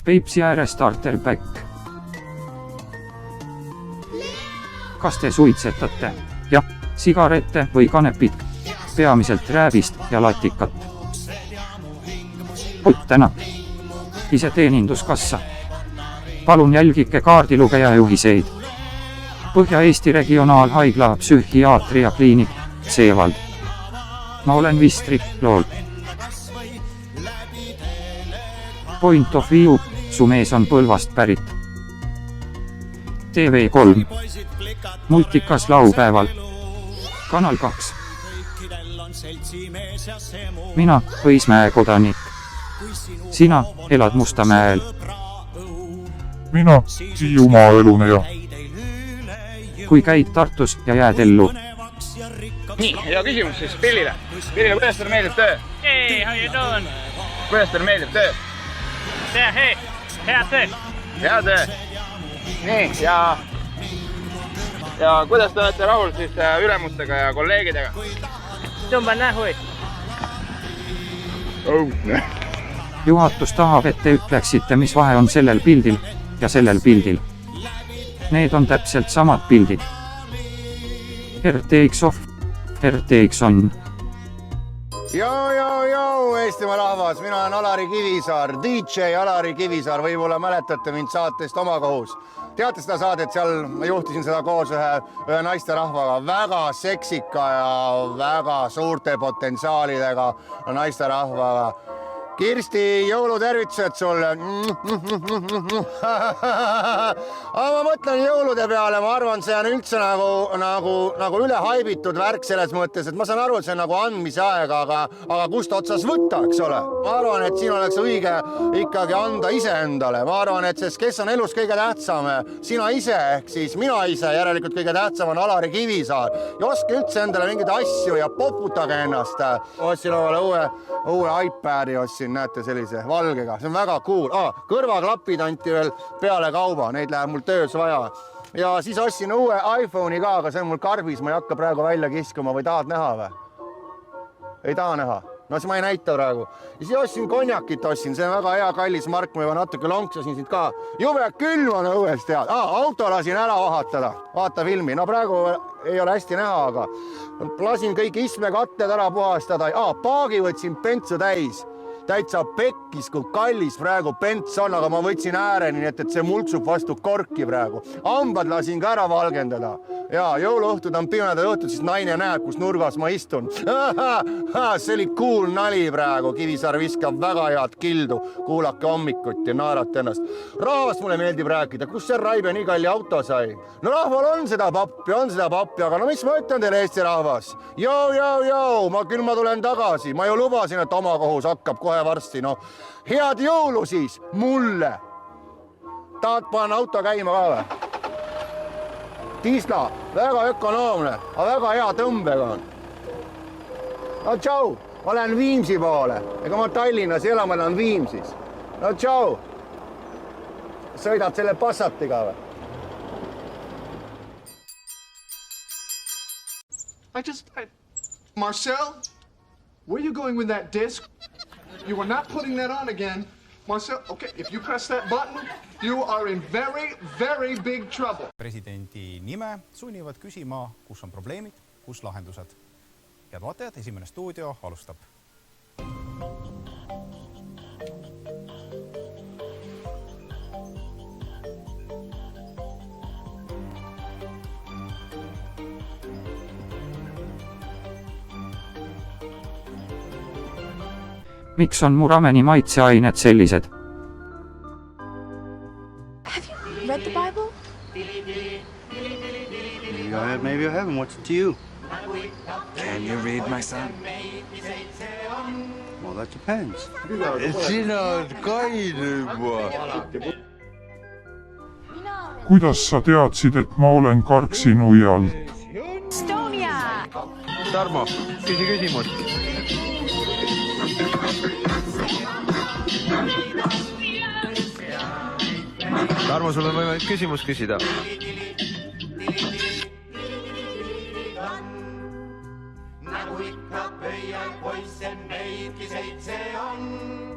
Peipsi ääre starter pack. Kas te suitsetate? Jah, sigarette või kanepit, peamiselt rääbist ja latikat. Ott Tänak, iseteeninduskassa. Palun jälgike kaardilugeja juhiseid. Põhja-Eesti regionaalhaigla psühhiaatria kliinik, Seevald. Ma olen Vistri, lool. Point of view, su mees on Põlvast pärit. TV3. Multikas laupäeval. Kanal 2. Mina, Õismäe kodanik. Sina elad Mustamäel. Mina, Hiiumaa eluneja. Kui käid Tartus ja jääd ellu. Nii, hea küsimus siis Pillile. Pillile, kuidas teile meeldib töö? Hey, how you doing? Kuidas teile meeldib töö? Hei, hea töö. Hea töö. Nii, ja kuidas te olete rahul siis ülemustega ja kolleegidega? Tumba nähui. Juhatus tahab, et te ütleksite, mis vahe on sellel pildil ja sellel pildil. Need on täpselt samad pildid. RTX off, RTX on. Joo, Eestimaa rahvas, mina olen Alari Kivisaar, DJ Alari Kivisaar, võib-olla mäletate mind saatest Oma kohus. Teate seda saadet, seal ma juhtisin seda koos ühe naisterahvaga, väga seksika ja väga suurte potentsiaalidega naisterahvaga. Kirsti, jõulutervitused sulle. Aga ma mõtlen jõulude peale, ma arvan, see on üldse nagu üle haibitud värk selles mõttes, et ma saan aru, et see on nagu andmise aeg, aga kust otsas võtta, eks ole? Ma arvan, et siin oleks õige ikkagi anda iseendale. Ma arvan, et kes on elus kõige tähtsam, sina ise, ehk siis mina ise, järelikult kõige tähtsam on Alari Kivisaar. Ja oske üldse endale mingeid asju ja poputage ennast. Ostsin omale uue iPadi, näete sellise valgega, see on väga cool. Kõrvaklapid anti veel peale kauba, neid läheb mul töös vaja. Ja siis ostsin uue iPhone'i ka, aga see on mul karbis, ma ei hakka praegu välja kiskuma või tahad näha või? Ei taha näha? No siis ma ei näita praegu. Ja siis ostsin konjakit, see on väga hea kallis mark, ma juba natuke lonksasin siit ka. Jube külm on õuest tead. Auto lasin ära vahatada, vaata filmi. No praegu ei ole hästi näha, aga lasin kõik istmekatted ära puhastada. Paagi võtsin pentsu täis. Täitsa pekkis, kui kallis praegu pents on, aga ma võtsin ääreni, nii et see mulksub vastu korki praegu. Hambad lasin ka ära valgendada. Ja jõuluõhtud on pimedad õhtud, siis naine näeb, kus nurgas ma istun. See oli cool nali praegu. Kivisaar viskab väga head kildu. Kuulake hommikut ja naerate ennast. Rahvast mulle meeldib rääkida. Kus see Raibe nii kalli auto sai? No rahval on seda pappi, aga no mis ma ütlen teile, Eesti rahvas? Joo, ma tulen tagasi. Ma ju lubasin, et Oma kohus hakkab kohe varsti, no. Head jõulu siis mulle. Tahad panna auto käima ka või? Tisla, väga ökonoomne, aga väga hea tõmbega on. No tšau, ma lähen Viimsi poole. Ega ma Tallinnas ei ela, ma lähen Viimsis. No tšau. Sõidad selle Passatiga või? Marcel, where are you going with that disc? You are not putting that on again. Marcel, okay, if you press that button, you are in very, very big trouble. Presidendi nime sunnivad küsima, kus on probleemid, kus lahendused. Head vaatajad, esimene stuudio alustab. Miks on mu rameni maitseained sellised? Have you read the Bible? Maybe I haven't. What's it to you? Can you read, my son? Well, that depends. Kuidas sa teadsid, et ma olen Karksi-Nuial? Estonia! Tarmo, küsi küsimus. Tarmo, sul on võimalik küsimus küsida. Nagu ikka pöial poisse meidki 7 on.